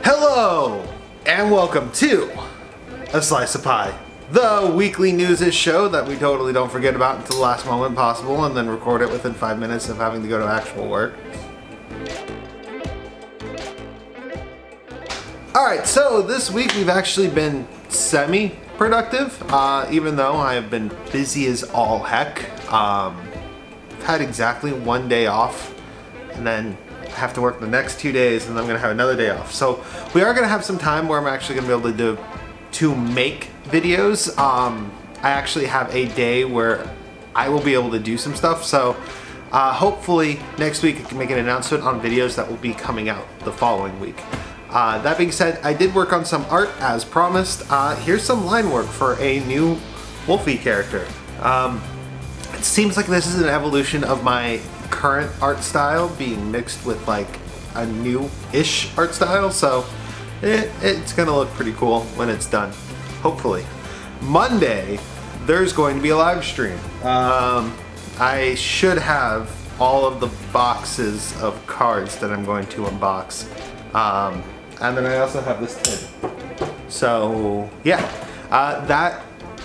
Hello, and welcome to A Slice of Pie, the weekly news-ish show that we totally don't forget about until the last moment possible and then record it within 5 minutes of having to go to actual work. Alright, so this week we've actually been semi-productive, even though I have been busy as all heck. I've had exactly 1 day off, and then have to work the next 2 days, and then I'm gonna have another day off. So we are gonna have some time where I'm actually gonna be able to make videos. I actually have a day where I will be able to do some stuff. So hopefully next week I can make an announcement on videos that will be coming out the following week. That being said, I did work on some art as promised. Here's some line work for a new Wolfie character. It seems like this is an evolution of my current art style being mixed with like a new-ish art style, so it's gonna look pretty cool when it's done, hopefully. Monday, there's going to be a live stream. I should have all of the boxes of cards that I'm going to unbox. And then I also have this tin. So yeah, that,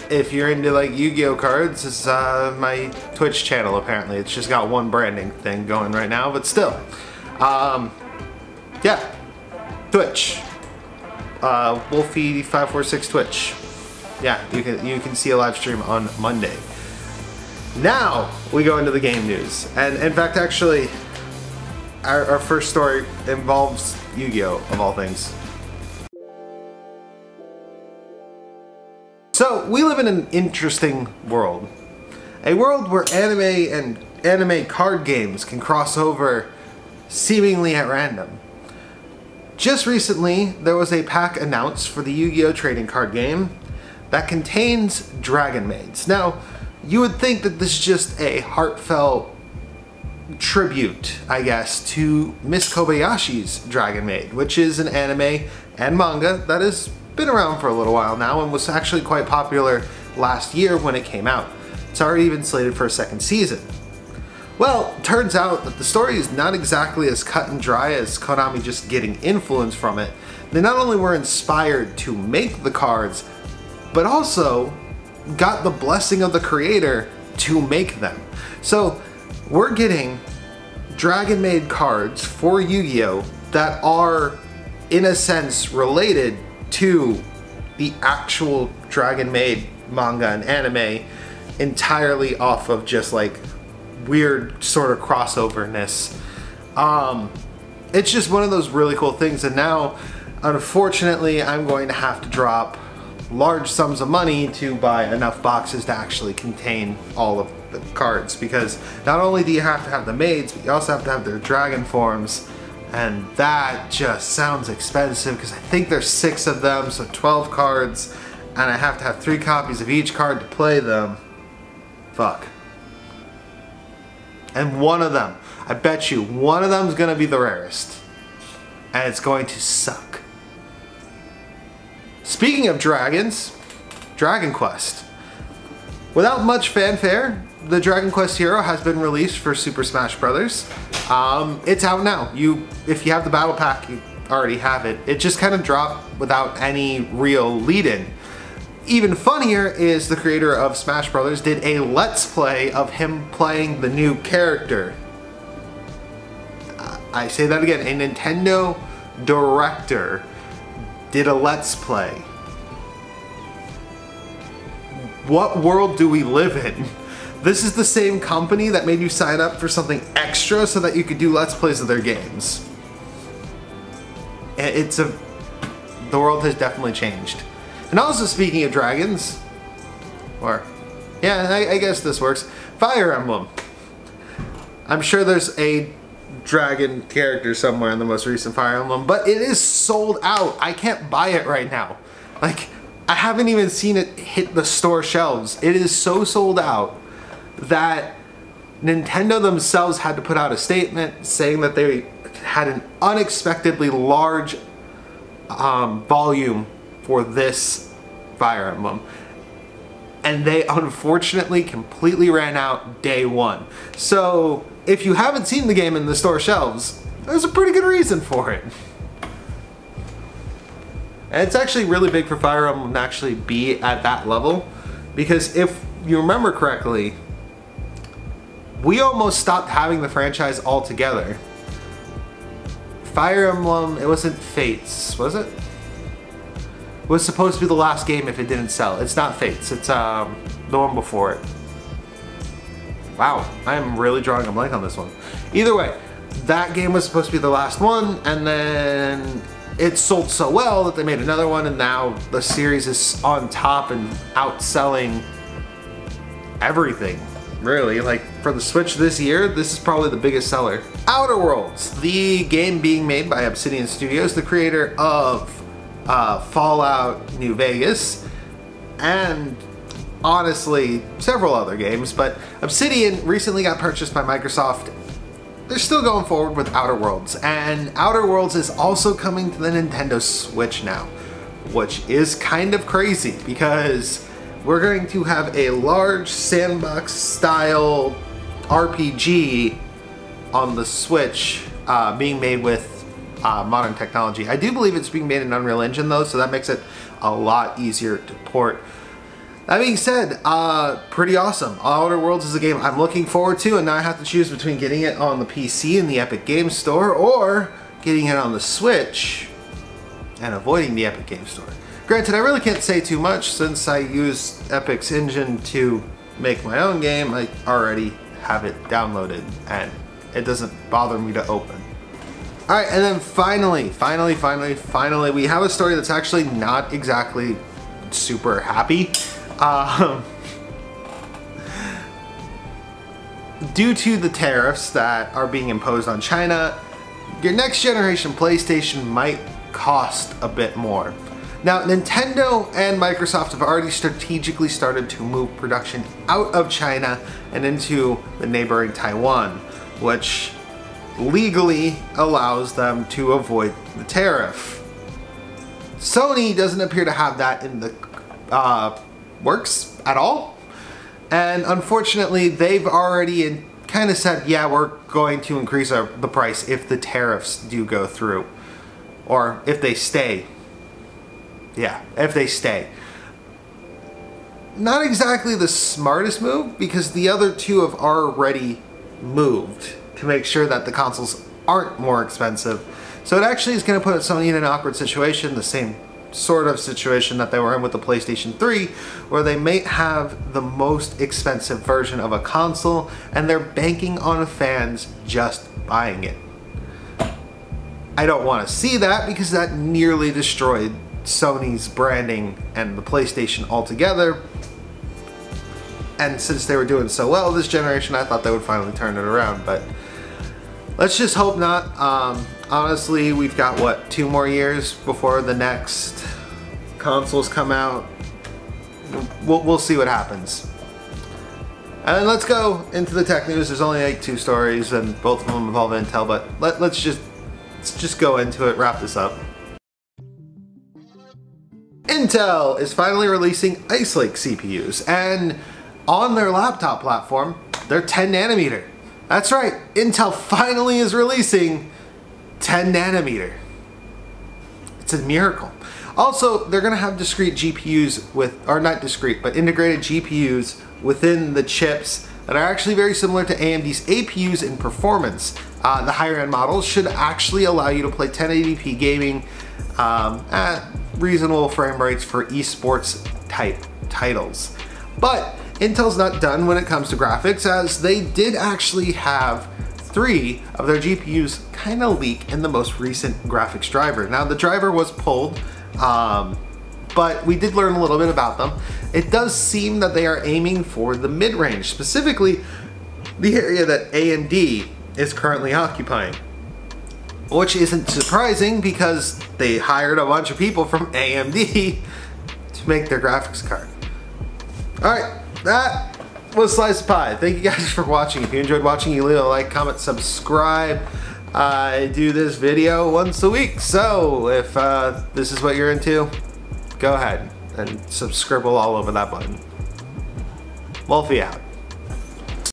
if you're into like Yu-Gi-Oh cards, is my Twitch channel apparently. It's just got one branding thing going right now, but still. Yeah, Twitch. Wolfie546 Twitch. Yeah, you can see a live stream on Monday. Now we go into the game news. And in fact, actually, our first story involves Yu-Gi-Oh, of all things. So, we live in an interesting world. A world where anime and anime card games can cross over seemingly at random. Just recently, there was a pack announced for the Yu-Gi-Oh trading card game that contains Dragon Maids. Now, you would think that this is just a heartfelt tribute, I guess, to Miss Kobayashi's Dragon Maid, which is an anime and manga that has been around for a little while now and was actually quite popular last year when it came out. It's already been slated for a second season. Well, turns out that the story is not exactly as cut and dry as Konami just getting influence from it. They not only were inspired to make the cards, but also got the blessing of the creator to make them. So we're getting Dragon Maid cards for Yu-Gi-Oh that are, in a sense, related to the actual Dragon Maid manga and anime entirely off of just like weird sort of crossoverness. It's just one of those really cool things, and now unfortunately I'm going to have to drop large sums of money to buy enough boxes to actually contain all of the cards, because not only do you have to have the maids, but you also have to have their dragon forms. And that just sounds expensive because I think there's 6 of them, so 12 cards, and I have to have 3 copies of each card to play them. Fuck. And one of them, I bet you, one of them is going to be the rarest. And it's going to suck. Speaking of dragons, Dragon Quest. Without much fanfare, the Dragon Quest hero has been released for Super Smash Bros. It's out now. If you have the battle pack, you already have it. It just kind of dropped without any real lead-in. Even funnier is the creator of Smash Bros. Did a Let's Play of him playing the new character. I say that again, a Nintendo director did a Let's Play. What world do we live in? This is the same company that made you sign up for something extra so that you could do Let's Plays of their games. The world has definitely changed. And also, speaking of dragons, yeah, I guess this works. Fire Emblem. I'm sure there's a dragon character somewhere in the most recent Fire Emblem, but it is sold out. I can't buy it right now. Like, I haven't even seen it hit the store shelves. It is so sold out that Nintendo themselves had to put out a statement saying that they had an unexpectedly large volume for this Fire Emblem. And they unfortunately completely ran out day one. So if you haven't seen the game in the store shelves, there's a pretty good reason for it. And it's actually really big for Fire Emblem to actually be at that level, because if you remember correctly, we almost stopped having the franchise altogether. Fire Emblem, it wasn't Fates, was it? It was supposed to be the last game if it didn't sell. It's not Fates, it's the one before it. Wow, I am really drawing a blank on this one. Either way, that game was supposed to be the last one, and then it sold so well that they made another one, and now the series is on top and outselling everything. Really, like for the Switch this year, this is probably the biggest seller. Outer Worlds, the game being made by Obsidian Studios, the creator of Fallout New Vegas, and honestly several other games, but Obsidian recently got purchased by Microsoft. They're still going forward with Outer Worlds, and Outer Worlds is also coming to the Nintendo Switch now, which is kind of crazy because we're going to have a large sandbox style RPG on the Switch being made with modern technology. I do believe it's being made in Unreal Engine though, so that makes it a lot easier to port. That being said, pretty awesome. Outer Worlds is a game I'm looking forward to, and now I have to choose between getting it on the PC in the Epic Games Store or getting it on the Switch and avoiding the Epic Games Store. Granted, I really can't say too much since I use Epic's engine to make my own game. I already have it downloaded and it doesn't bother me to open. Alright, and then finally, we have a story that's actually not exactly super happy. Due to the tariffs that are being imposed on China, your next generation PlayStation might cost a bit more. Now, Nintendo and Microsoft have already strategically started to move production out of China and into the neighboring Taiwan, which legally allows them to avoid the tariff. Sony doesn't appear to have that in the works at all, and unfortunately they've already kind of said, yeah, we're going to increase the price if the tariffs do go through, or if they stay. Yeah, if they stay. Not exactly the smartest move, because the other two have already moved to make sure that the consoles aren't more expensive. So it actually is going to put Sony in an awkward situation, the same sort of situation that they were in with the PlayStation 3, where they may have the most expensive version of a console and they're banking on fans just buying it. I don't want to see that, because that nearly destroyed Sony's branding and the PlayStation altogether. And since they were doing so well this generation, I thought they would finally turn it around, but let's just hope not. Honestly, we've got, what, 2 more years before the next consoles come out. We'll see what happens. And then let's go into the tech news. There's only like 2 stories, and both of them involve Intel, but let's just go into it, wrap this up. Intel is finally releasing Ice Lake CPUs, and on their laptop platform, they're 10 nanometer. That's right, Intel finally is releasing 10 nanometer. It's a miracle. Also, they're gonna have discrete GPUs with, or not discrete, but integrated GPUs within the chips that are actually very similar to AMD's APUs in performance. The higher end models should actually allow you to play 1080p gaming at reasonable frame rates for esports type titles. But Intel's not done when it comes to graphics, as they did actually have 3 of their GPUs kind of leak in the most recent graphics driver. Now, the driver was pulled, but we did learn a little bit about them. It does seem that they are aiming for the mid-range, specifically the area that AMD is currently occupying. Which isn't surprising, because they hired a bunch of people from AMD to make their graphics card. Alright, that was Slice of Pie. Thank you guys for watching. If you enjoyed watching, you leave a like, comment, subscribe. I do this video once a week, so if this is what you're into, go ahead and subscribble all over that button. Wolfie out.